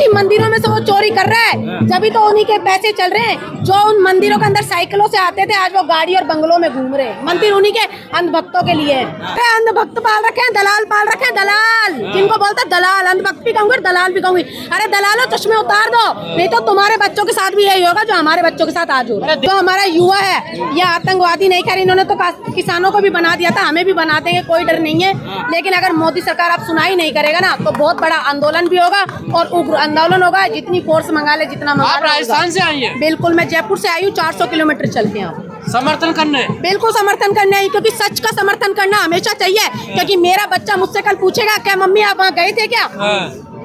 उसी मंदिरों में से वो चोरी कर रहा है, जब तो उन्हीं के पैसे चल रहे हैं। जो उन मंदिरों के अंदर साइकिलों से आते थे, आज वो गाड़ी और बंगलों में घूम रहे हैं। मंदिर उन्हीं के अंधभक्तों के लिए है। अंधभक्त पाल रखे हैं, दलाल पाल रखे हैं, दलाल जिनको बोलते दलाल। अंधभक्त भी कहूंगी, दलाल भी कहूंगी। अरे दलालो, चश्मे उतार दो, नहीं तो तुम्हारे बच्चों के साथ भी यही होगा जो हमारे बच्चों के साथ आज हो। जो हमारा युवा है ये आतंकवादी नहीं कर, इन्होंने तो किसानों को भी बना दिया था, हमें भी बना देंगे, कोई डर नहीं है। लेकिन अगर मोदी सरकार अब सुनाई नहीं करेगा ना, तो बहुत बड़ा आंदोलन भी होगा और उग्र आंदोलन होगा। जितनी फोर्स मंगा ले, जितना मंगा ले। राजस्थान से आई है? बिल्कुल, मैं जयपुर से आई हूँ, 400 किलोमीटर चल के यहाँ समर्थन करने। बिल्कुल समर्थन करने आई, क्योंकि सच का समर्थन करना हमेशा चाहिए। क्योंकि मेरा बच्चा मुझसे कल पूछेगा, क्या मम्मी आप वहाँ गए थे क्या?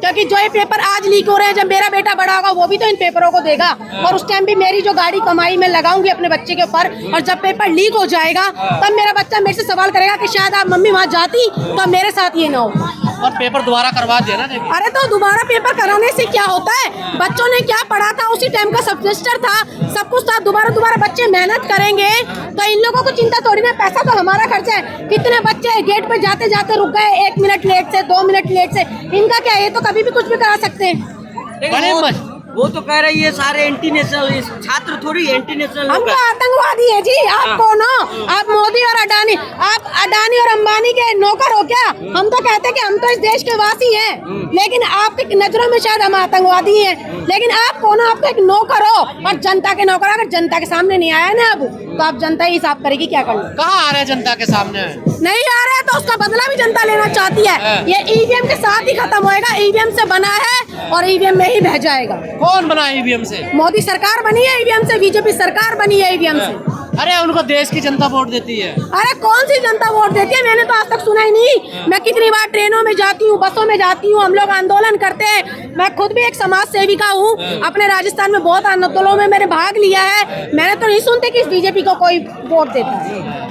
क्योंकि जो ये पेपर आज लीक हो रहे हैं, जब मेरा बेटा बड़ा होगा वो भी तो इन पेपरों को देगा। और उस टाइम भी मेरी जो गाड़ी कमाई में लगाऊंगी अपने बच्चे के ऊपर, और जब पेपर लीक हो जाएगा तब मेरा बच्चा मेरे से सवाल करेगा कि शायद आप मम्मी वहाँ जाती तो मेरे साथ ये ना हो। और पेपर दोबारा करवा दिया ना। अरे तो दोबारा पेपर कराने से क्या होता है? बच्चों ने क्या पढ़ा था, उसी टाइम का सब्जेक्टर था, सब कुछ था। दोबारा बच्चे मेहनत करेंगे तो इन लोगों को चिंता थोड़ी ना। पैसा तो हमारा खर्चा है। कितने बच्चे गेट पे जाते जाते रुक गए, 1 मिनट लेट से, 2 मिनट लेट से। इनका क्या है, ये तो कभी भी कुछ भी करा सकते हैं। वो तो कह रही है सारे एंटी नेशनल छात्र, थोड़ी एंटी नेशनल। हम तो आतंकवादी है जी। आप कौन हो? आप मोदी और अडानी, आप अडानी और अंबानी के नौकर हो क्या? हम तो कहते हैं कि हम तो इस देश के वासी हैं, लेकिन आपकी नजरों में शायद हम आतंकवादी हैं। लेकिन आप कौन हो? आप तो एक नौकर हो और जनता के नौकर। अगर जनता के सामने नहीं आया ना अब, तो आप जनता ही हिसाब करेगी क्या करना। कहाँ आ रहे हैं जनता के सामने? नहीं आ रहा है तो उसका बदला भी जनता लेना चाहती है। ये ईवीएम के साथ ही खत्म होएगा। ईवीएम से बना है और ईवीएम में ही बह जाएगा। कौन बना ईवीएम से? मोदी सरकार बनी है ईवीएम से, बीजेपी सरकार बनी है ईवीएम से। अरे उनको देश की जनता वोट देती है। अरे कौन सी जनता वोट देती है? मैंने तो आज तक सुना ही नहीं। मैं कितनी बार ट्रेनों में जाती हूँ, बसों में जाती हूँ, हम लोग आंदोलन करते हैं। मैं खुद भी एक समाज सेविका हूँ। अपने राजस्थान में बहुत आंदोलनों में मैंने भाग लिया है। मैंने तो नहीं सुनते कि बीजेपी को कोई वोट देता है।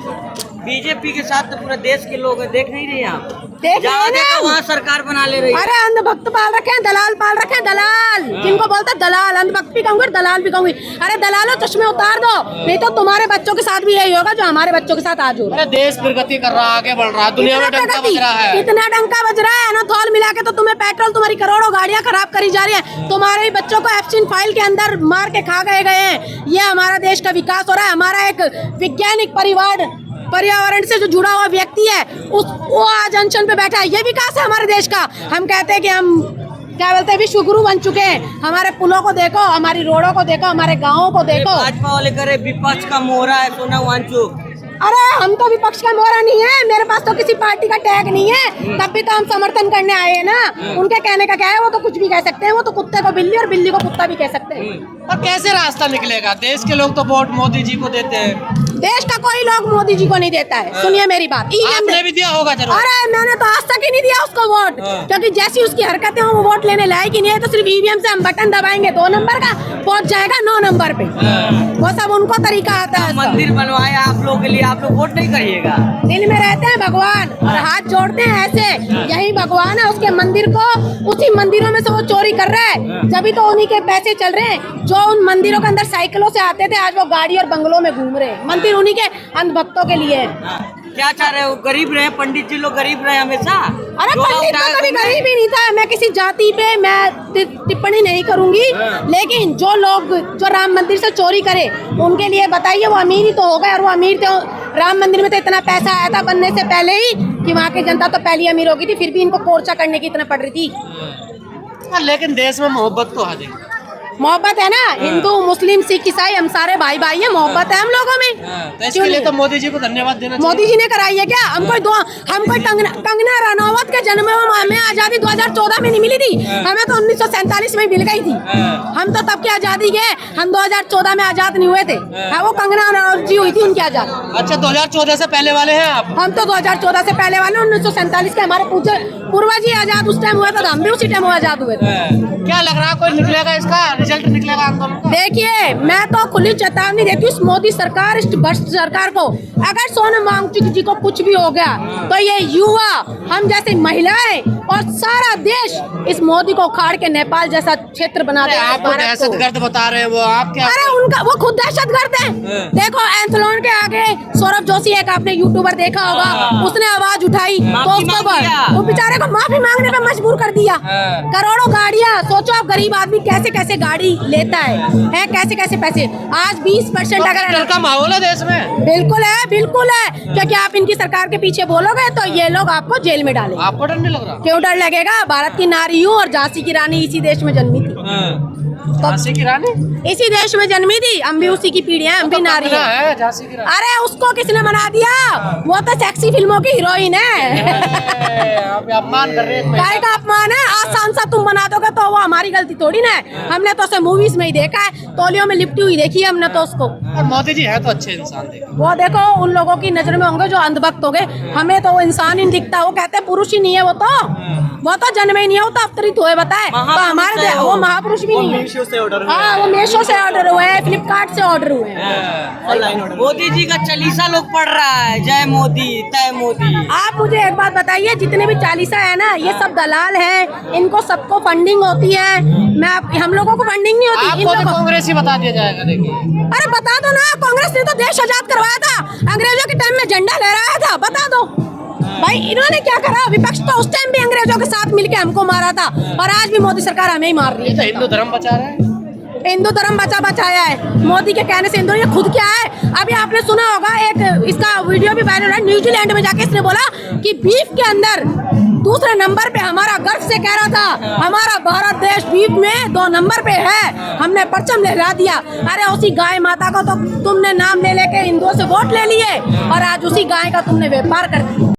बीजेपी के साथ तो पूरा देश के लोग देख नहीं रहे आप। जहाँ देखो वहाँ सरकार बना ले रही है। अरे अंधभक्त पाल रखे हैं, दलाल पाल रखे हैं, दलाल जिनको बोलते दलाल। अंधभक्त भी कहूंगी, दलाल भी कहूंगी। अरे दलालो, चश्मे उतार दो, नहीं तो तुम्हारे बच्चों के साथ भी यही होगा जो हमारे बच्चों के साथ आज हो रहा है। देश प्रगति कर रहा है, आगे बढ़ रहा है, दुनिया में डंका बज रहा है। कितना डंका बज रहा है ना। थौल मिला के तो तुम्हें पेट्रोल, तुम्हारी करोड़ों गाड़ियां खराब करी जा रही है। तुम्हारे ही बच्चों को एप्सिन फाइल के अंदर मार के खा गए हैं। ये हमारा देश का विकास हो रहा है। हमारा एक वैज्ञानिक पर्यावरण से जो जुड़ा हुआ व्यक्ति है, वो आज अनशन पे बैठा है। ये विकास है हमारे देश का। हम कहते हैं कि हम क्या बोलते हैं, विश्व गुरु बन चुके हैं। हमारे पुलों को देखो, हमारी रोडों को देखो, हमारे गाँवों को देखो। भाजपा वाले करे विपक्ष का मोहरा है सोना वांचुक। अरे हम तो विपक्ष का मोहरा नहीं है, मेरे पास तो किसी पार्टी का टैग नहीं है, तब भी तो हम समर्थन करने आए हैं ना। उनके कहने का क्या है, वो तो कुछ भी कह सकते हैं। वो तो कुत्ते को बिल्ली और बिल्ली को कुत्ता भी कह सकते हैं। और कैसे रास्ता निकलेगा? देश के लोग तो वोट मोदी जी को देते हैं। देश का कोई लोग मोदी जी को नहीं देता है। सुनिए मेरी बात। आपने भी दिया होगा जरूर। अरे मैंने तो आज तक ही नहीं दिया उसको वोट, क्योंकि जैसी उसकी हरकतें वो वोट लेने लायक ही नहीं है। तो सिर्फ ईवीएम से हम बटन दबाएंगे, 2 नंबर का पहुंच जाएगा 9 नंबर पे। वो सब उनको तरीका आता है। मंदिर बनवाया आप लोगों के लिए, आप लोग वोट नहीं करिएगा। दिल में रहते हैं भगवान और हाथ जोड़ते हैं ऐसे, यही भगवान है। उसके मंदिर को, उसी मंदिरों में से वो चोरी कर रहा है, जब तो उन्हीं के पैसे चल रहे हैं। जो उन मंदिरों के अंदर साइकिलों से आते थे, आज वो गाड़ी और बंगलों में घूम रहे हैं। मंदिर उन्हीं के अंधभक्तों के लिए है। क्या चाह रहे हो? गरीब रहे पंडित जी, लोग गरीब रहे हमेशा। अरे पंडित तो कभी गरीब ही नहीं था। मैं किसी जाति पे मैं टिप्पणी नहीं करूंगी, लेकिन जो लोग जो राम मंदिर से चोरी करे उनके लिए बताइए, वो अमीर ही तो हो गए। और वो अमीर थे, राम मंदिर में तो इतना पैसा आया था बनने से पहले ही कि वहाँ की जनता तो पहली अमीर हो गई थी, फिर भी इनको कोर्चा करने की इतना पड़ रही थी। लेकिन देश में मोहब्बत तो है। मोहब्बत है ना। हिंदू, मुस्लिम, सिख, ईसाई, हम सारे भाई भाई हैं। मोहब्बत है हम लोगों में। तो इसके लिए तो मोदी जी को धन्यवाद देना चाहिए। मोदी जी ने कराई है क्या? हम कोई कंगना रनौत के जन्म में आजादी 2014 में नहीं मिली थी, हमें तो 1947 में मिल गई थी। हम तो तब की आजादी के, हम 2014 में आजाद नहीं हुए थे। वो कंगना रनौत जी हुई थी उनकी आजाद। अच्छा, 2014 से पहले वाले हैं आप? हम तो 2014 से पहले वाले। 1947 के हमारे पूर्वज ही आजाद उस टाइम हुए थे, हम भी उसी टाइम आजाद हुए थे। क्या लग रहा है, कोई निकलेगा इसका रिजल्ट निकलेगा आंदोलन का? देखिए, मैं तो खुली चेतावनी देती हूँ इस मोदी सरकार, इस भ्रष्ट सरकार को। अगर सोनम वांगचुक जी को कुछ भी हो गया तो ये युवा, हम जैसे महिलाएं, और सारा देश इस मोदी को उखाड़ के नेपाल जैसा क्षेत्र बना अरे देगा आपको भारत को। दहशतगर्द बता रहे हैं वो, आप क्या? अरे उनका वो खुद दहशतगर्द है। देखो एंथलॉन के आगे सौरभ जोशी, एक आपने यूट्यूबर देखा होगा, उसने आवाज उठाई तो उसको वो बेचारे को माफी मांगने पे मजबूर कर दिया। करोड़ों गाड़ियां, सोचो आप गरीब आदमी कैसे कैसे गाड़ी लेता है कैसे कैसे पैसे। आज 20% डर अगर का माहौल है देश में। बिल्कुल है, क्योंकि आप इनकी सरकार के पीछे बोलोगे तो ये लोग आपको जेल में डालेंगे। आपको डर नहीं लग रहा? क्यों डर लगेगा? भारत की नारी हूँ और झांसी की रानी इसी देश में जन्मी थी। झांसी की रानी इसी देश में जन्मी थी, हम भी उसी की पीढ़ी हैं, हम भी नारी बना हैं। है झांसी की रानी। अरे उसको किसने बना दिया? वो तो सेक्सी फिल्मों की हीरोइन है। आप अपमान कर रहे हैं। काय का अपमान है? आज सांसद तुम बना दोगे तो वो हमारी गलती थोड़ी ना है। हमने तो उसे मूवीज में ही देखा है, तौलियों में लिपटी हुई देखी है हमने तो उसको। और मोदी जी है तो अच्छे इंसान देखो। वो देखो उन लोगों की नजर में होंगे जो अंधभक्त हो गए, हमें तो वो इंसान ही नहीं दिखता। वो कहते हैं पुरुष ही नहीं है, वो तो जन्म ही नहीं है, वो तो अवतरित हुए बताए। तो हमारे वो महापुरुष भी नहीं है। हाँ, वो मीशो से ऑर्डर हुए हैं, फ्लिपकार्ट से ऑर्डर हुए हैं। मोदी जी का चालीसा लोग पढ़ रहा है, जय मोदी तय मोदी। आप मुझे एक बात बताइए, जितने भी चालीसा है ना, ये सब दलाल हैं, इनको सबको फंडिंग होती है। हम लोगों को फंडिंग नहीं होती। आपको तो कांग्रेस ही बता दिया जाएगा। देखिए, अरे बता दो ना, कांग्रेस ने तो देश आजाद करवाया था, अंग्रेजों के टाइम में झंडा लहराया था, बता दो भाई इन्होंने क्या करा। विपक्ष तो उस टाइम भी अंग्रेजों के साथ मिलके हमको मारा था, और आज भी मोदी सरकार हमें ही मार रही ये तो है। हिंदू धर्म बचा रहा है। हिंदू धर्म बचाया है मोदी के कहने से। हिंदू ये खुद क्या है? अभी आपने सुना होगा, एक इसका वीडियो भी वायरल है, न्यूजीलैंड में जाके इसने बोला कि बीफ के अंदर दूसरे नंबर पे हमारा गर्व से कह रहा था, हमारा भारत देश बीफ में 2 नंबर पे है, हमने परचम लहरा दिया। अरे उसी गाय माता को तो तुमने नाम ले लेके हिंदुओं से वोट ले लिए, और आज उसी गाय का तुमने व्यापार कर दिया।